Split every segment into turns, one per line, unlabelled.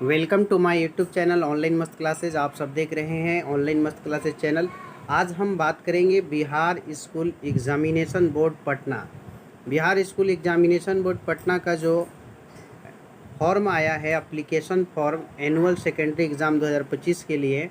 Welcome to my YouTube channel online मस्त classes. आप सब देख रहे हैं ऑनलाइन मस्त क्लासेज चैनल। आज हम बात करेंगे Bihar school examination board Patna. Bihar school examination board Patna का जो फॉर्म आया है, application form annual secondary exam 2025 के लिए,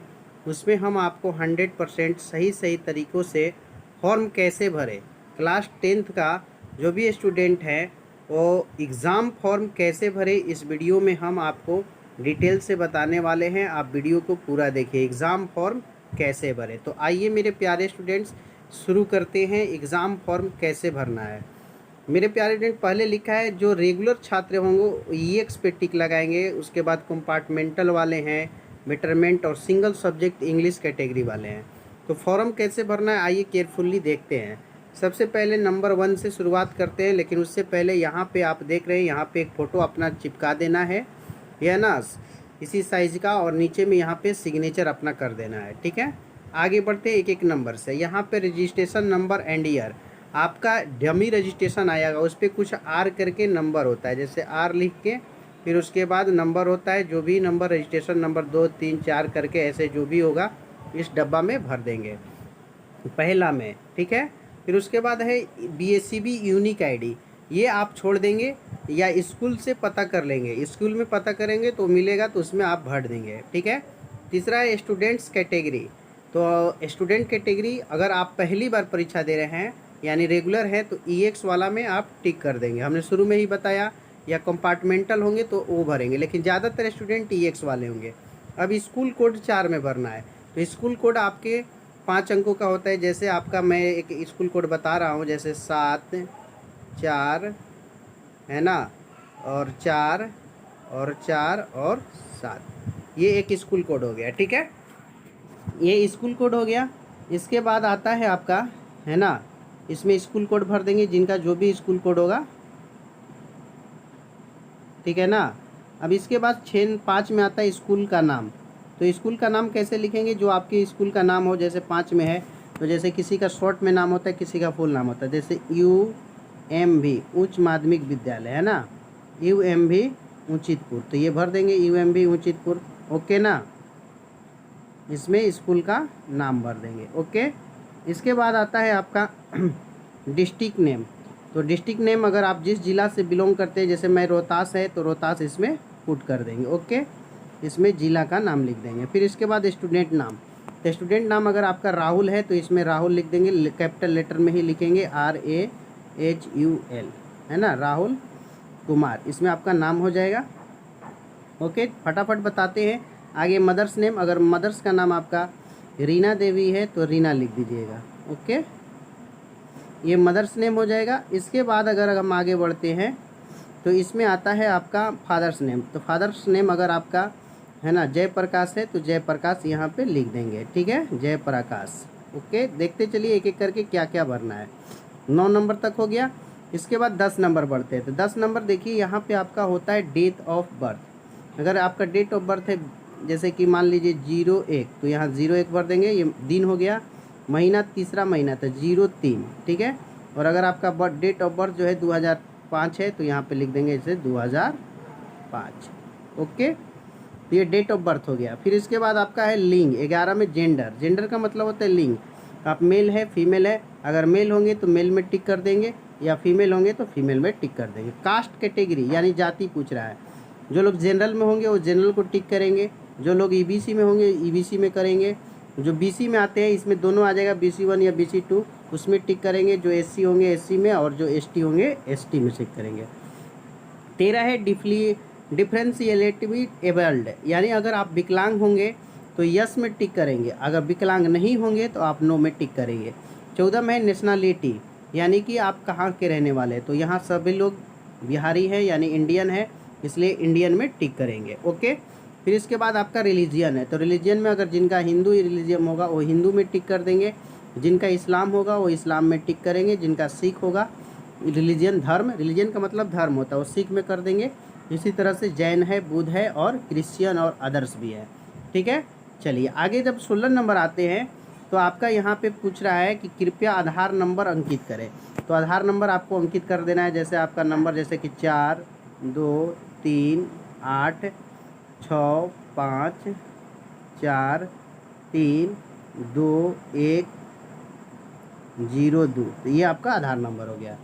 उसमें हम आपको 100% सही तरीक़ों से फॉर्म कैसे भरें, क्लास 10th का जो भी स्टूडेंट है वो एग्ज़ाम फॉर्म कैसे भरे, इस वीडियो में हम आपको डिटेल से बताने वाले हैं। आप वीडियो को पूरा देखिए, एग्ज़ाम फॉर्म कैसे भरें। तो आइए मेरे प्यारे स्टूडेंट्स, शुरू करते हैं एग्ज़ाम फॉर्म कैसे भरना है। मेरे प्यारे स्टूडेंट, पहले लिखा है जो रेगुलर छात्र होंगे ईएक्स पे टिक लगाएंगे। उसके बाद कंपार्टमेंटल वाले हैं, बेटरमेंट और सिंगल सब्जेक्ट इंग्लिश कैटेगरी वाले हैं। तो फॉर्म कैसे भरना है आइए केयरफुल्ली देखते हैं। सबसे पहले नंबर 1 से शुरुआत करते हैं, लेकिन उससे पहले यहाँ पे आप देख रहे हैं, यहाँ पे एक फ़ोटो अपना चिपका देना है, यह ना इसी साइज़ का, और नीचे में यहाँ पे सिग्नेचर अपना कर देना है। ठीक है, आगे बढ़ते हैं एक एक नंबर से। यहाँ पे रजिस्ट्रेशन नंबर एंड ईयर, आपका डमी रजिस्ट्रेशन आएगा, उस पर कुछ आर करके नंबर होता है, जैसे आर लिख के फिर उसके बाद नंबर होता है। जो भी नंबर रजिस्ट्रेशन नंबर 2 3 4 करके ऐसे जो भी होगा इस डब्बा में भर देंगे पहला में। ठीक है, फिर उसके बाद है BACB यूनिक आईडी, ये आप छोड़ देंगे या स्कूल से पता कर लेंगे। स्कूल में पता करेंगे तो मिलेगा, तो उसमें आप भर देंगे। ठीक है, तीसरा है स्टूडेंट्स कैटेगरी। तो स्टूडेंट कैटेगरी अगर आप पहली बार परीक्षा दे रहे हैं यानी रेगुलर है तो EX वाला में आप टिक कर देंगे, हमने शुरू में ही बताया। या कंपार्टमेंटल होंगे तो वो भरेंगे, लेकिन ज़्यादातर स्टूडेंट EX वाले होंगे। अब स्कूल कोड 4 में भरना है, तो स्कूल कोड आपके 5 अंकों का होता है। जैसे आपका मैं एक स्कूल कोड बता रहा हूँ, जैसे 7 4 है ना, और 4 और 4 और 7, ये एक स्कूल कोड हो गया। ठीक है, ये स्कूल कोड हो गया। इसके बाद आता है आपका, है ना, इसमें स्कूल कोड भर देंगे जिनका जो भी स्कूल कोड होगा। ठीक है ना, अब इसके बाद 5 में आता है स्कूल का नाम। तो स्कूल का नाम कैसे लिखेंगे, जो आपके स्कूल का नाम हो। जैसे 5 में है तो जैसे किसी का शॉर्ट में नाम होता है, किसी का फुल नाम होता है। जैसे UMV उच्च माध्यमिक विद्यालय, है ना, UMV ऊंचितपुर, तो ये भर देंगे UMV ऊंचितपुर। ओके ना, इसमें स्कूल का नाम भर देंगे। ओके, इसके बाद आता है आपका डिस्ट्रिक्ट नेम। तो डिस्ट्रिक्ट नेम अगर आप जिस ज़िला से बिलोंग करते हैं, जैसे मैं रोहतास है तो रोहतास इसमें पुट कर देंगे। ओके, इसमें ज़िला का नाम लिख देंगे। फिर इसके बाद स्टूडेंट नाम, तो स्टूडेंट नाम अगर आपका राहुल है तो इसमें राहुल लिख देंगे, कैपिटल लेटर में ही लिखेंगे RAHUL, है ना, राहुल कुमार, इसमें आपका नाम हो जाएगा। ओके, फटाफट बताते हैं आगे। मदर्स नेम, अगर मदर्स का नाम आपका रीना देवी है तो रीना लिख दीजिएगा। ओके, ये मदर्स नेम हो जाएगा। इसके बाद अगर हम आगे बढ़ते हैं तो इसमें आता है आपका फादर्स नेम। तो फादर्स नेम अगर आपका, है ना, जयप्रकाश है तो जयप्रकाश यहाँ पे लिख देंगे। ठीक है, जयप्रकाश। ओके, देखते चलिए एक एक करके क्या क्या भरना है। 9 नंबर तक हो गया। इसके बाद 10 नंबर बढ़ते हैं। तो 10 नंबर देखिए, यहाँ पे आपका होता है डेट ऑफ बर्थ। अगर आपका डेट ऑफ बर्थ है जैसे कि मान लीजिए 01, तो यहाँ 01 भर देंगे, ये दिन हो गया। महीना तीसरा महीना था 03। ठीक है, और अगर आपका डेट ऑफ बर्थ जो है 2005 है तो यहाँ पे लिख देंगे इसे 2005। ओके, तो ये डेट ऑफ बर्थ हो गया। फिर इसके बाद आपका है लिंग। 11 में जेंडर, जेंडर का मतलब होता है लिंग, आप मेल है फीमेल है, अगर मेल होंगे तो मेल में टिक कर देंगे, या फीमेल होंगे तो फीमेल में टिक कर देंगे। कास्ट कैटेगरी यानी जाति पूछ रहा है, जो लोग जनरल में होंगे वो जनरल को टिक करेंगे, जो लोग EBC में होंगे EBC में करेंगे, जो BC में आते हैं इसमें दोनों आ जाएगा, BC1 या BC2, उसमें टिक करेंगे। जो SC होंगे SC में, और जो ST होंगे ST में टिक करेंगे। 13 है डिफरेंशिएटिवली एबल्ड, यानी अगर आप विकलांग होंगे तो यस में टिक करेंगे, अगर विकलांग नहीं होंगे तो आप नो में टिक करेंगे। 14 में है नेशनलिटी, यानी कि आप कहाँ के रहने वाले हैं, तो यहाँ सभी लोग बिहारी हैं यानी इंडियन है, इसलिए इंडियन में टिक करेंगे। ओके, फिर इसके बाद आपका रिलीजियन है, तो रिलीजियन में अगर जिनका हिंदू रिलीजियन होगा वो हिंदू में टिक कर देंगे, जिनका इस्लाम होगा वो इस्लाम में टिक करेंगे, जिनका सिख होगा रिलीजियन धर्म, रिलीजन का मतलब धर्म होता है, वो सिख में कर देंगे। इसी तरह से जैन है, बुद्ध है, और क्रिश्चियन और अदर्स भी है। ठीक है, चलिए आगे जब 16 नंबर आते हैं तो आपका यहाँ पे पूछ रहा है कि कृपया आधार नंबर अंकित करें। तो आधार नंबर आपको अंकित कर देना है। जैसे आपका नंबर जैसे कि 4 2 3 8 6 5 4 3 2 1 0 2। तो ये आपका आधार नंबर हो गया।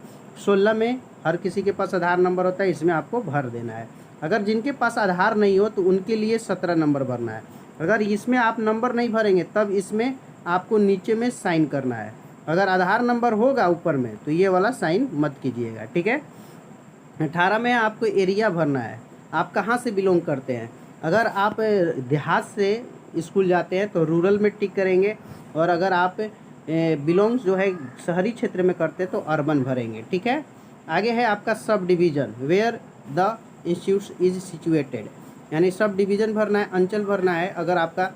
16 में हर किसी के पास आधार नंबर होता है, इसमें आपको भर देना है। अगर जिनके पास आधार नहीं हो तो उनके लिए 17 नंबर भरना है। अगर इसमें आप नंबर नहीं भरेंगे तब इसमें आपको नीचे में साइन करना है। अगर आधार नंबर होगा ऊपर में तो ये वाला साइन मत कीजिएगा, ठीक है। 18 में आपको एरिया भरना है, आप कहाँ से बिलोंग करते हैं। अगर आप देहात से स्कूल जाते हैं तो रूरल में टिक करेंगे, और अगर आप बिलोंग्स जो है शहरी क्षेत्र में करते हैं तो अर्बन भरेंगे, ठीक है। आगे है आपका subdivision, where the institute is situated, यानी सब डिवीज़न भरना है, अंचल भरना है। अगर आपका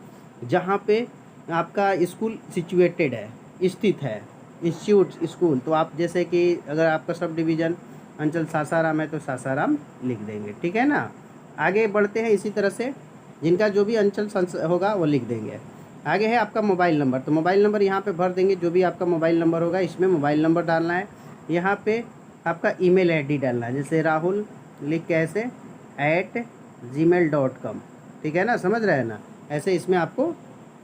जहाँ पे आपका स्कूल सिचुएटेड है, स्थित है इंस्टीट्यूट स्कूल, तो आप जैसे कि अगर आपका सब डिवीज़न अंचल सासाराम है तो सासाराम लिख देंगे, ठीक है ना। आगे बढ़ते हैं, इसी तरह से जिनका जो भी अंचल होगा वो लिख देंगे। आगे है आपका मोबाइल नंबर, तो मोबाइल नंबर यहाँ पे भर देंगे। जो भी आपका मोबाइल नंबर होगा इसमें मोबाइल नंबर डालना है। यहाँ पे आपका ईमेल आईडी डालना है, जैसे राहुल लिख के ऐसे @gmail.com, ठीक है ना, समझ रहे हैं ना। ऐसे इसमें आपको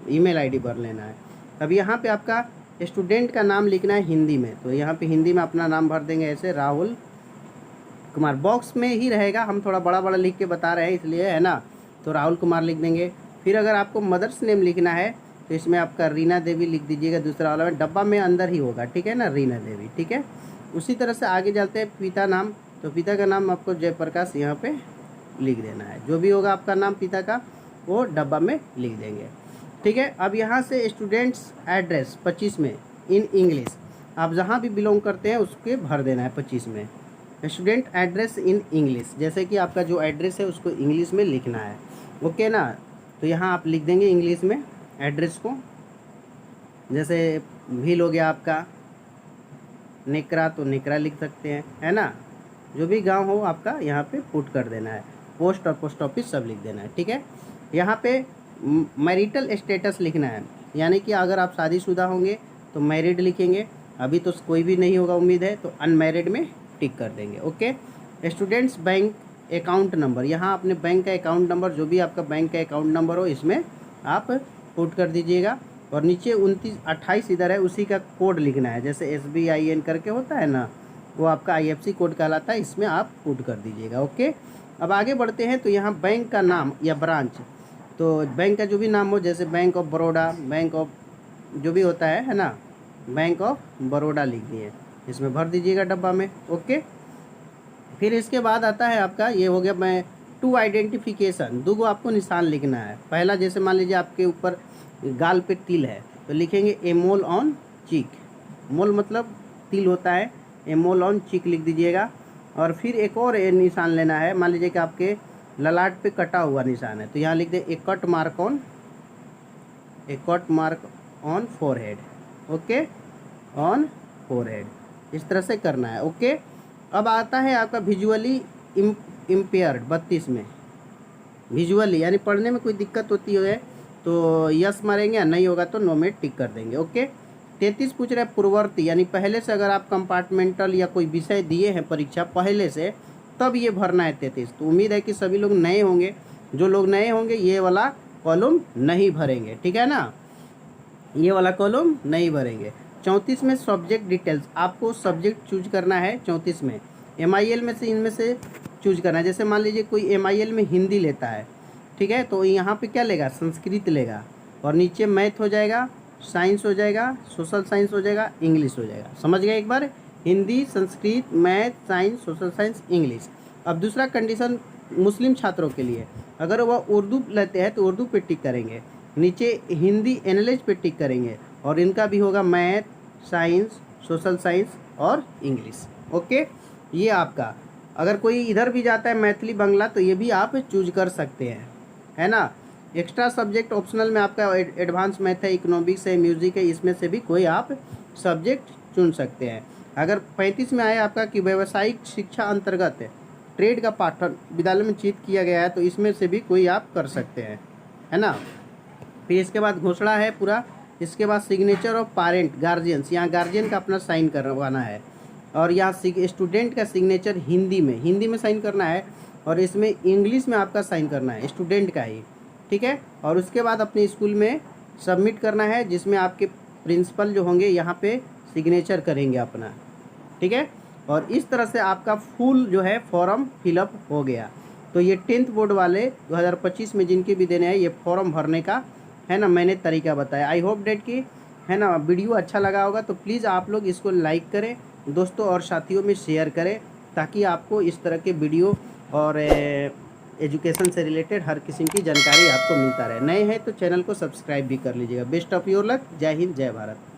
ईमेल आईडी भर लेना है। अब यहाँ पे आपका स्टूडेंट का नाम लिखना है हिंदी में, तो यहाँ पे हिंदी में अपना नाम भर देंगे, ऐसे राहुल कुमार। बॉक्स में ही रहेगा, हम थोड़ा बड़ा बड़ा लिख के बता रहे हैं इसलिए, है ना। तो राहुल कुमार लिख देंगे। फिर अगर आपको मदर्स नेम लिखना है तो इसमें आपका रीना देवी लिख दीजिएगा, दूसरा वाला में डब्बा में अंदर ही होगा, ठीक है ना, रीना देवी, ठीक है। उसी तरह से आगे चलते हैं, पिता नाम, तो पिता का नाम आपको जयप्रकाश यहाँ पे लिख देना है। जो भी होगा आपका नाम पिता का वो डब्बा में लिख देंगे, ठीक है। अब यहाँ से स्टूडेंट्स एड्रेस 25 में इन इंग्लिश, आप जहाँ भी बिलोंग करते हैं उसके भर देना है 25 में। स्टूडेंट एड्रेस इन इंग्लिश, जैसे कि आपका जो एड्रेस है उसको इंग्लिश में लिखना है, ओके ना। तो यहाँ आप लिख देंगे इंग्लिश में एड्रेस को, जैसे भील हो गया आपका, नेकरा तो नेकरा लिख सकते हैं, है ना। जो भी गांव हो आपका यहाँ पे पुट कर देना है। पोस्ट और पोस्ट ऑफिस सब लिख देना है, ठीक है। यहाँ पे मैरिटल स्टेटस लिखना है, यानी कि अगर आप शादीशुदा होंगे तो मैरिड लिखेंगे, अभी तो कोई भी नहीं होगा उम्मीद है, तो अनमैरिड में टिक कर देंगे, okay. Students bank account number, यहाँ अपने बैंक का अकाउंट नंबर, जो भी आपका बैंक का अकाउंट नंबर हो इसमें आप पुट कर दीजिएगा। और नीचे 29 28 इधर है, उसी का कोड लिखना है, जैसे SBIN करके होता है ना, वो आपका IFC कोड कहलाता है, इसमें आप पुट कर दीजिएगा, ओके। अब आगे बढ़ते हैं, तो यहाँ बैंक का नाम या ब्रांच, तो बैंक का जो भी नाम हो, जैसे bank of Baroda, bank of जो भी होता है ना, बैंक ऑफ बड़ौदा लिख दिए, इसमें भर दीजिएगा डब्बा में, ओके। फिर इसके बाद आता है आपका, ये हो गया मैं टू आइडेंटिफिकेशन, दो आपको निशान लिखना है। पहला, जैसे मान लीजिए आपके ऊपर गाल पे तिल है तो लिखेंगे ए मोल ऑन चीक, मोल मतलब तिल होता है, ए मोल ऑन चीक लिख दीजिएगा। और फिर एक और निशान लेना है, मान लीजिए कि आपके ललाट पे कटा हुआ निशान है, तो यहाँ लिख दे a cut mark on forehead, okay, on forehead, इस तरह से करना है, ओके। अब आता है आपका विजुअली इम्पेयर्ड 32 में, विजुअली यानी पढ़ने में कोई दिक्कत होती है तो यस मारेंगे, नहीं होगा तो नो में टिक कर देंगे, ओके। 33 पूछ रहा है पूर्ववर्ती, यानी पहले से अगर आप कंपार्टमेंटल या कोई विषय दिए हैं परीक्षा पहले से, तब ये भरना है 33। तो उम्मीद है कि सभी लोग नए होंगे, जो लोग नए होंगे ये वाला कॉलम नहीं भरेंगे, ठीक है ना, ये वाला कॉलम नहीं भरेंगे। 34 में सब्जेक्ट डिटेल्स, आपको सब्जेक्ट चूज करना है 34 में, MIL में से इनमें से चूज करना है। जैसे मान लीजिए कोई MIL में हिंदी लेता है, ठीक है, तो यहाँ पे क्या लेगा, संस्कृत लेगा, और नीचे मैथ हो जाएगा, साइंस हो जाएगा, सोशल साइंस हो जाएगा, इंग्लिश हो जाएगा। समझ गए एक बार, Hindi, Sanskrit, math, science, social science, English. अब दूसरा कंडीशन मुस्लिम छात्रों के लिए, अगर वह उर्दू लेते हैं तो उर्दू पे टिक करेंगे, नीचे हिंदी NLH पे टिक करेंगे, और इनका भी होगा मैथ, साइंस, सोशल साइंस और इंग्लिश, ओके। ये आपका, अगर कोई इधर भी जाता है मैथिली बांग्ला तो ये भी आप चूज कर सकते हैं, है ना। एक्स्ट्रा सब्जेक्ट ऑप्शनल में आपका एडवांस मैथ है, इकोनॉमिक्स है, म्यूजिक है, इसमें से भी कोई आप सब्जेक्ट चुन सकते हैं। अगर 35 में आए आपका कि व्यावसायिक शिक्षा अंतर्गत ट्रेड का पाठन विद्यालय में चित किया गया है, तो इसमें से भी कोई आप कर सकते हैं, है ना। फिर इसके बाद घोषणा है पूरा, इसके बाद सिग्नेचर ऑफ पेरेंट गार्जियंस, यहाँ गार्जियन का अपना साइन करवाना है, और यहाँ स्टूडेंट का सिग्नेचर हिंदी में साइन करना है। और इसमें इंग्लिश में आपका साइन करना है, स्टूडेंट का ही, ठीक है। और उसके बाद अपने स्कूल में सबमिट करना है, जिसमें आपके प्रिंसिपल जो होंगे यहाँ पे सिग्नेचर करेंगे अपना, ठीक है। और इस तरह से आपका फुल जो है फॉर्म फिलअप हो गया। तो ये 10th बोर्ड वाले 2025 में जिनके भी देने हैं, ये फॉर्म भरने का है ना मैंने तरीका बताया। आई होप डेट कि है ना वीडियो अच्छा लगा होगा, तो प्लीज़ आप लोग इसको लाइक करें, दोस्तों और साथियों में शेयर करें, ताकि आपको इस तरह के वीडियो और एजुकेशन से रिलेटेड हर किस्म की जानकारी आपको मिलता रहे। नए हैं तो चैनल को सब्सक्राइब भी कर लीजिएगा। Best of your luck. जय हिंद, जय भारत।